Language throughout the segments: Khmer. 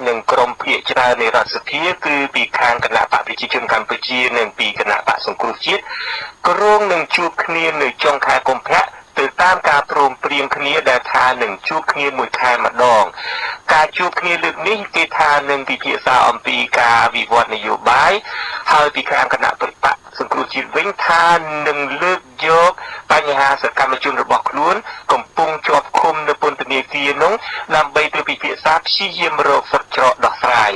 នឹងក្រុមភាគច្រើននៃរដ្ឋសភាគឺពីខាងគណៈបកប្រជាជនកម្ពុជានិងពីគណៈបកសង្គ្រោះជាតិគ្រោងនឹងជួបគ្នានៅចុងខែកុម្ភៈទៅតាមការព្រមព្រៀងគ្នាដែលថានឹងជួបគ្នាមួយខែម្ដងការជួបគ្នាលើកនេះគេថានឹងពិភាក្សាអំពីការវិវត្តនយោបាយហើយពីខាងគណៈបកសង្គ្រោះជាតិវិញថានឹងលើកយកបញ្ហាសកម្មជនរបស់ខ្លួនកំពុងជាប់ឃុំនៅពន្ធនាគារនោះដើម្បីទៅពិភាក្សាព្យាយាមរកសិទ្ធិច្រកដោះស្រាយ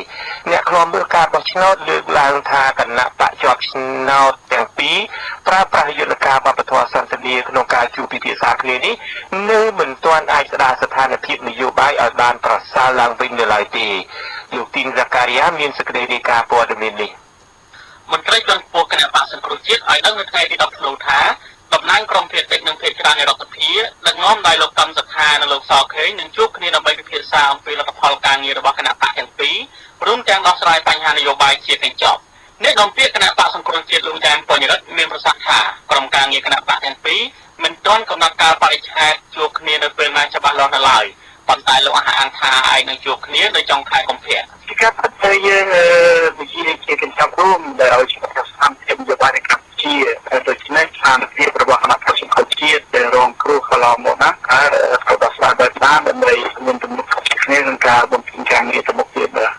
អ្នកខ្លំមើលការបោះឆ្នោតលើកឡើងថាគណៈបកជាប់ឆ្នោតទាំងពីរប្រើប្រាស់យន្តការបព្វធម៌សន្តិនិកក្នុងការជួបពិភាក្សាគ្នានេះនៅមិនទាន់អាចស្ដារស្ថានភាពនយោបាយឲ្យបានប្រសើរឡើងវិញនៅឡើយទេលោកទីនហ្សាការីយ៉ាមានសេចក្តីរាយការណ៍ព័ត៌មាននេះមន្ត្រីជាន់ខ្ពស់គណៈបកសង្គ្រោះជាតិឲ្យដឹងនៅថ្ងៃទី10ធ្នូថាតំណាងក្រុមភាគតិចនិងភាគច្រើននៃរដ្ឋសភាដឹកនាំដោយលោកកឹមសុខានិងលោកសខេងនឹងជួបគ្នាដើម្បីពិភាក្សាអំពីលទ្ធផលការងាររបស់គណៈបកទាំងពីររួមទាំងដោះស្រាយបញ្ហានយោបាយជាកញ្ចប់អ្នកនាំពាក្យគណៈបកសង្គ្រោះជាតិលោកចានពញ្ញរិទ្ធមានប្រសាសន៍ថាក្រុមការងារគណៈបកទាំងពីរមិនទាន់កំណត់កាលបរិច្ឆេទជួបគ្នានៅពេលណាច្បាស់លាស់នៅឡើយប៉ុន្តែលោកអះអាងថាឯងនឹងជួបគ្នានៅចុងខែកុម្ភៈការពិតទៅយើងវិជាជាកញ្ចប់រួមដែលឲ្យជាប្រសាសន៍នយោបាយនៅកម្ពុជាដូច្នេះស្ថានភាពរបស់គណៈបកសង្គ្រោះជាតិដែលរងគ្រោះកន្លងមកណាហើយត្រូវដោះស្រាយបែបណាដើម្បីមានទំនុកចិត្តគ្នាក្នុងការបំពេញការងារទៅមុខទៀតបាទ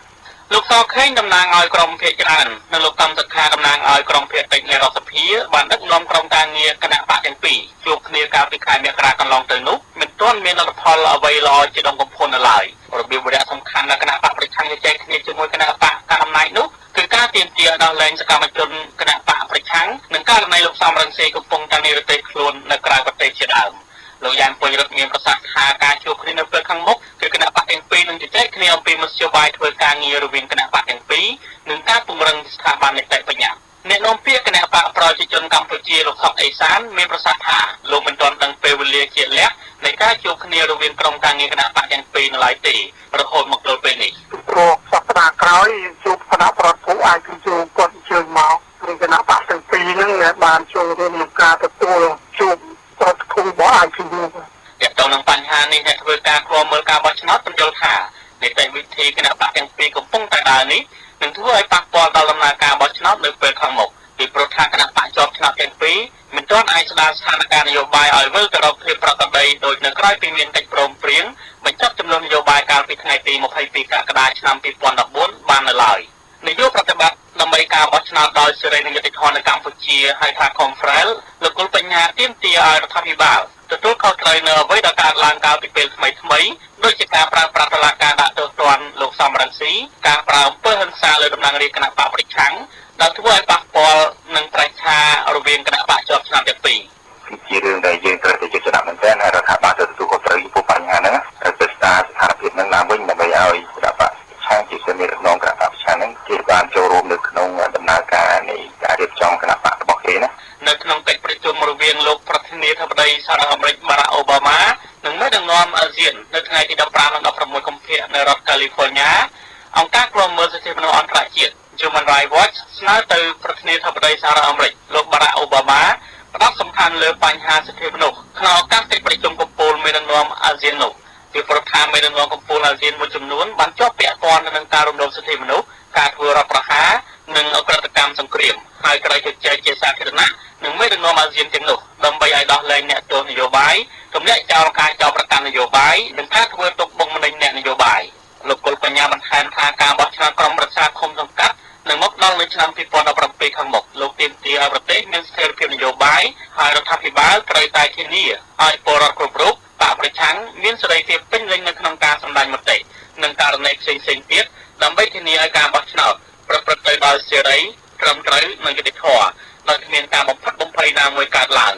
លោកសខេងតំណាងឲ្យក្រុមភាគច្រើននិងលោកកឹមសុខាតំណាងឲ្យក្រុមភាគតិចនៃរដ្ឋសភាបានដឹកនាំក្រុមការងារគណៈបកទាំងពីរជួបគ្នាកាលពីខែមករាកន្លងទៅនោះមិនទាន់មានលទ្ធផលអ្វីល្អជាដុំកំភួននៅឡើយរបៀបវរៈសំខាន់នៃគណៈបកប្រឆាំងជជែកគ្នាជាមួយគណៈបកកណ្ដាលអំណាចនោះគឺការទាមទារដោះលែងសកម្មជនគណៈបកប្រឆាំងនិងករណីលោកសំរងស៊ីកំពុងតែនិរទេសខ្លួននៅក្រៅប្រទេសជាដើមលោកយ៉ាងពញ្ញរិទ្ធមានប្រសាសន៍ថាការជួបគ្នានៅពេលខាងមុខគឺគណៈបកទាំងពីរនឹងជជែកគ្នាអំពីមធ្យោបាយធ្វើការងាររវាងគណៈបកទាំងពីរនិងការពង្រឹងស្ថាប័ននីតិបញ្ញត្តិអ្នកនាំពាក្យគណៈបកប្រជាជនកម្ពុជាលោកសុកអេសានមានប្រសាសន៍ថាលោកមិនទាន់ដឹងពេលវេលាជាក់លាក់នៃការជួបគ្នារវាងក្រុមការងារគណៈបកទាំងពីរនៅឡើយទេរហូតមកដល់ពេលនេះព្រោះសប្តាហ៍ក្រោយជួបគណៈប្រតិភូអាចជួបគាត់អញ្ជើញមកឬគណៈបកទាំងពីរហ្នឹងបានចូលរួមក្នុងការទទួលជួបប្រតិភូរបស់អាចជួបទាក់ទងនឹងបញ្ហានេះអ្នកធ្វើការឃ្លាំមើលការបោះឆ្នោតបញ្យល់ថានីតិវិធីគណៈបកទាំងពីរកំពុងតែដើរនេះនឹងធ្វើឲ្យប៉ះពាល់ដល់ដំណើរការបោះឆ្នោតនៅពេលខាងមុខពីព្រោះថាគណៈបកជាប់ឆ្នោតទាំងពីរមិនទាន់អាចស្ដារស្ថានភាពនយោបាយឲ្យវិលទៅរកភាពប្រក្រតីដោយនៅក្រៅពីមានកិច្ចព្រមព្រៀងបញ្ចប់ចំនួននយោបាយកាលពីថ្ងៃទី22កក្កដាឆ្នាំ2014បាននៅឡើយនាយកប្រតិបត្តិដើម្បីការបោះឆ្នោតដោយសេរីនិងយុត្តិធម៌នៅកម្ពុជាហៅថា Confrel លោកគុលបញ្ញាទាមទារឲ្យរដ្ឋាភិបាលទទួលខុសត្រូវនៅអ្វីដែលកើតឡើងកាលពីពេលថ្មីដូចជាការប្រើប្រាស់តុលាការដាក់ទោសទណ្ឌលោកសំរងស៊ីការប្រើអំពើហិង្សាលើតំណាងរាស្ត្រគណៈបកប្រឆាំងដែលធ្វើឲ្យប៉ះពាល់នឹងប្រឆារវាងគណៈបកជាប់ឆ្នោតទាំងពីរជារឿងដែលយើងត្រូវតែយកចិត្តមែនទែនហើយរដ្ឋាភិបាលត្រូវទទួលខុសត្រូវចំពោះបញ្ហាហ្នឹងត្រូវស្ដារស្ថានភាពហ្នឹងឡើងវិញដើម្បីឲ្យគណៈបកប្រឆាំងជាមេដឹកនាំគណៈបកប្រឆាំងហ្នឹងគេបានចូលរួមនៅក្នុងដំណើរការនៃការរៀបចំគណៈបករបស់គេណានៅក្នុងកិច្ចប្រជុំរវាងលោកប្រធានាធិបតីសហរដ្ឋអាមេរិកបារ៉ាក់អូបាម៉ានិងមេដឹកនាំអាស៊ាននៅថ្ងៃទី15និង16កុម្ភៈនៅរដ្ឋកាលីហ្វ័រញ៉ាអង្គការឃ្លាំមើលសិទ្ធិមនុស្សអន្តរជាតិ Human Rights Watch ស្នើទៅប្រធានាធិបតីសហរដ្ឋអាមេរិកលោកបារ៉ាក់អូបាម៉ាផ្ដោតសំខាន់លើបញ្ហាសិទ្ធិមនុស្សក្នុងឱកាសកិច្ចប្រជុំកំពូលមេដឹកនាំអាស៊ាននោះពីប្រធានមេដឹកនាំកំពូលអាស៊ានមួយចំនួនបានជាប់ពាក់ព័ន្ធនឹងការរំលោភសិទ្ធិមនុស្សការធ្វើរដ្ឋប្រហារនិងអក្រិតកម្មសង្គ្រាមហើយក្រោយជជែកជាសាធារណៈនឹងមេដឹកនាំអាស៊ានទាំងនោះដើម្បីឲ្យដោះលែងអ្នកទោសនយោបាយទម្លាក់ចោលការចោទប្រកាន់នយោបាយនិងការធ្វើទុកបុកម្នេញអ្នកនយោបាយលោកគុលបញ្ញាបន្ថែមថាការបោះឆ្នោតក្រុមប្រឹក្សាឃុំសង្កាត់នឹងមកដល់នៅឆ្នាំ2017ខាងមុខលោកទាមទារឲ្យប្រទេសមានស្ថិរភាពនយោបាយហើយរដ្ឋាភិបាលត្រូវតែធានាឲ្យពលរដ្ឋគ្រប់រូបបកប្រឆាំងមានសេរីភាពពេញលេញនៅក្នុងការសម្ដែងមតិនិងករណីផ្សេងៗទៀតដើម្បីធានាឲ្យការបោះឆ្នោតប្រព្រឹត្តទៅដោយសេរីត្រឹមត្រូវនិងយុត្តិធម៌ដោយគ្មានការបំផិតបំភ័យណាមួយកើតឡើង